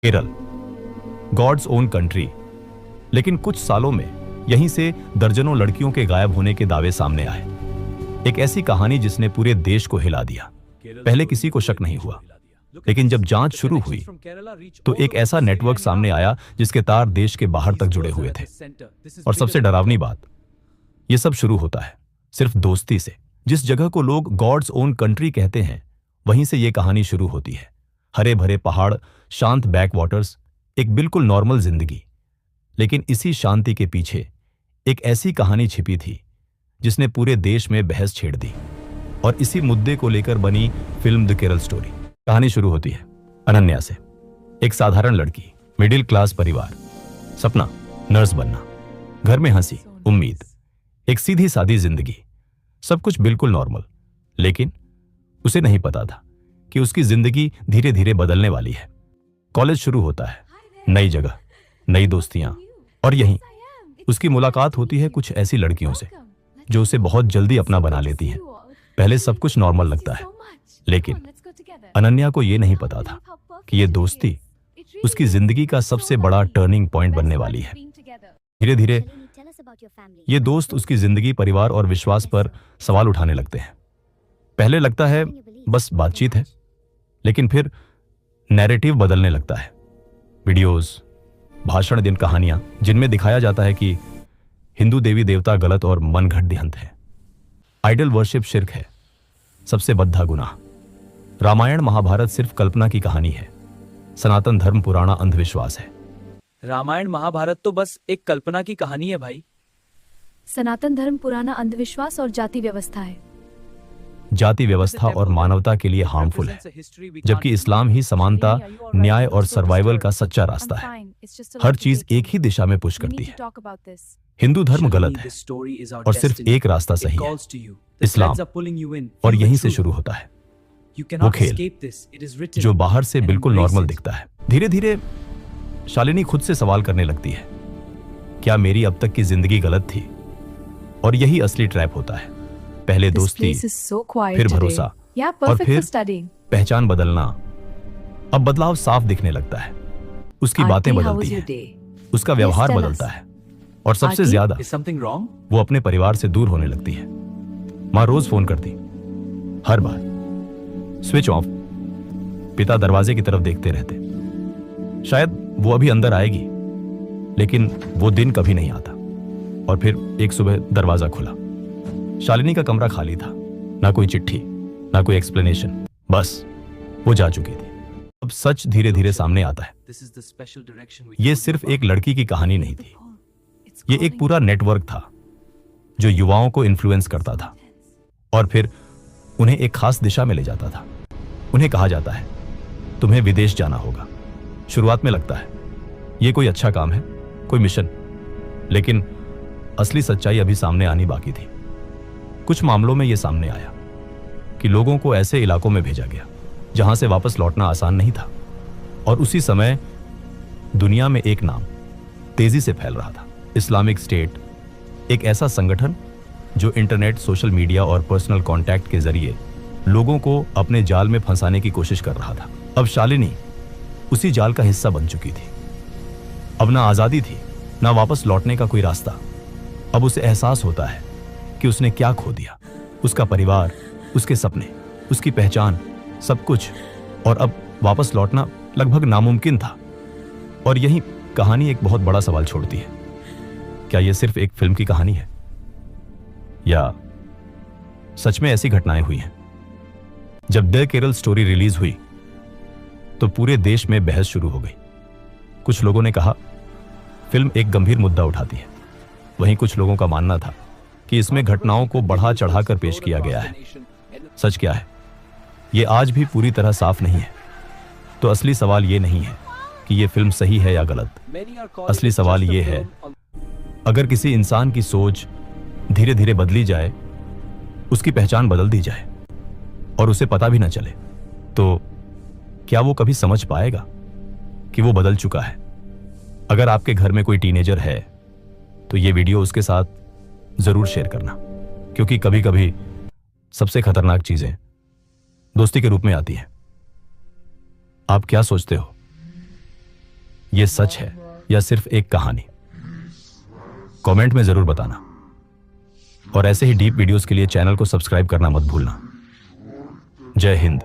Kerala, God's own country. लेकिन कुछ सालों में यहीं से दर्जनों लड़कियों के गायब होने के दावे सामने आए। एक ऐसी कहानी जिसने पूरे देश को हिला दिया। पहले किसी को शक नहीं हुआ, लेकिन जब जांच शुरू हुई तो एक ऐसा नेटवर्क सामने आया जिसके तार देश के बाहर तक जुड़े हुए थे। और सबसे डरावनी बात, यह सब शुरू होता है सिर्फ दोस्ती से। जिस जगह को लोग गॉड्स ओन कंट्री कहते हैं, वहीं से यह कहानी शुरू होती है। हरे भरे पहाड़, शांत बैक वाटर्स, एक बिल्कुल नॉर्मल जिंदगी। लेकिन इसी शांति के पीछे एक ऐसी कहानी छिपी थी जिसने पूरे देश में बहस छेड़ दी। और इसी मुद्दे को लेकर बनी फिल्म द केरल स्टोरी। कहानी शुरू होती है अनन्या से। एक साधारण लड़की, मिडिल क्लास परिवार, सपना नर्स बनना, घर में हंसी, उम्मीद, एक सीधी सादी जिंदगी, सब कुछ बिल्कुल नॉर्मल। लेकिन उसे नहीं पता था कि उसकी जिंदगी धीरे धीरे बदलने वाली है। कॉलेज शुरू होता है, नई जगह, नई दोस्तियां, और यहीं उसकी मुलाकात होती है कुछ ऐसी लड़कियों से जो उसे बहुत जल्दी अपना बना लेती हैं। पहले सब कुछ नॉर्मल लगता है, लेकिन अनन्या को यह नहीं पता था कि यह दोस्ती उसकी जिंदगी का सबसे बड़ा टर्निंग पॉइंट बनने वाली है। धीरे धीरे ये दोस्त उसकी जिंदगी, परिवार और विश्वास पर सवाल उठाने लगते हैं। पहले लगता है बस बातचीत है, लेकिन फिर नैरेटिव बदलने लगता है। वीडियोस, भाषण, दिन कहानियां जिनमें दिखाया जाता है कि हिंदू देवी देवता गलत और मनगढ़ंत है, आइडल वर्शिप शिर्क है, सबसे बद्धा गुनाह। रामायण महाभारत सिर्फ कल्पना की कहानी है, सनातन धर्म पुराना अंधविश्वास है। रामायण महाभारत तो बस एक कल्पना की कहानी है भाई। सनातन धर्म पुराना अंधविश्वास और जाति व्यवस्था है। जाति व्यवस्था और मानवता के लिए हार्मफुल है, जबकि इस्लाम ही समानता, न्याय और सर्वाइवल का सच्चा रास्ता है। हर चीज एक ही दिशा में पुश करती है। हिंदू धर्म गलत है और सिर्फ एक रास्ता सही है, इस्लाम। और यहीं से शुरू होता है वो खेल जो बाहर से बिल्कुल नॉर्मल दिखता है। धीरे धीरे शालिनी खुद से सवाल करने लगती है, क्या मेरी अब तक की जिंदगी गलत थी? और यही असली ट्रैप होता है। पहले दोस्ती, फिर भरोसा, और फिर पहचान बदलना। अब बदलाव साफ दिखने लगता है। उसकी बातें बदलती हैं, उसका व्यवहार बदलता है, और सबसे ज्यादा वो अपने परिवार से दूर होने लगती है। माँ रोज फोन करती, हर बार स्विच ऑफ। पिता दरवाजे की तरफ देखते रहते, शायद वो अभी अंदर आएगी, लेकिन वो दिन कभी नहीं आता। और फिर एक सुबह दरवाजा खुला। शालिनी का कमरा खाली था, ना कोई चिट्ठी, ना कोई एक्सप्लेनेशन, बस वो जा चुकी थी। अब सच धीरे धीरे सामने आता है। ये सिर्फ एक लड़की की कहानी नहीं थी, ये एक पूरा नेटवर्क था जो युवाओं को इन्फ्लुएंस करता था और फिर उन्हें एक खास दिशा में ले जाता था। उन्हें कहा जाता है, तुम्हें विदेश जाना होगा। शुरुआत में लगता है ये कोई अच्छा काम है, कोई मिशन, लेकिन असली सच्चाई अभी सामने आनी बाकी थी। कुछ मामलों में यह सामने आया कि लोगों को ऐसे इलाकों में भेजा गया जहां से वापस लौटना आसान नहीं था। और उसी समय दुनिया में एक नाम तेजी से फैल रहा था, इस्लामिक स्टेट। एक ऐसा संगठन जो इंटरनेट, सोशल मीडिया और पर्सनल कांटेक्ट के जरिए लोगों को अपने जाल में फंसाने की कोशिश कर रहा था। अब शालिनी उसी जाल का हिस्सा बन चुकी थी। अब ना आजादी थी, ना वापस लौटने का कोई रास्ता। अब उसे एहसास होता है कि उसने क्या खो दिया, उसका परिवार, उसके सपने, उसकी पहचान, सब कुछ। और अब वापस लौटना लगभग नामुमकिन था। और यही कहानी एक बहुत बड़ा सवाल छोड़ती है, क्या यह सिर्फ एक फिल्म की कहानी है या सच में ऐसी घटनाएं हुई हैं? जब द केरल स्टोरी रिलीज हुई तो पूरे देश में बहस शुरू हो गई। कुछ लोगों ने कहा फिल्म एक गंभीर मुद्दा उठाती है, वहीं कुछ लोगों का मानना था कि इसमें घटनाओं को बढ़ा चढ़ाकर पेश किया गया है। सच क्या है, यह आज भी पूरी तरह साफ नहीं है। तो असली सवाल यह नहीं है कि यह फिल्म सही है या गलत। असली सवाल यह है, अगर किसी इंसान की सोच धीरे धीरे बदली जाए, उसकी पहचान बदल दी जाए और उसे पता भी ना चले, तो क्या वो कभी समझ पाएगा कि वो बदल चुका है? अगर आपके घर में कोई टीनेजर है तो ये वीडियो उसके साथ जरूर शेयर करना, क्योंकि कभी कभी सबसे खतरनाक चीजें दोस्ती के रूप में आती हैं। आप क्या सोचते हो? ये सच है या सिर्फ एक कहानी? कमेंट में जरूर बताना। और ऐसे ही डीप वीडियोस के लिए चैनल को सब्सक्राइब करना मत भूलना। जय हिंद।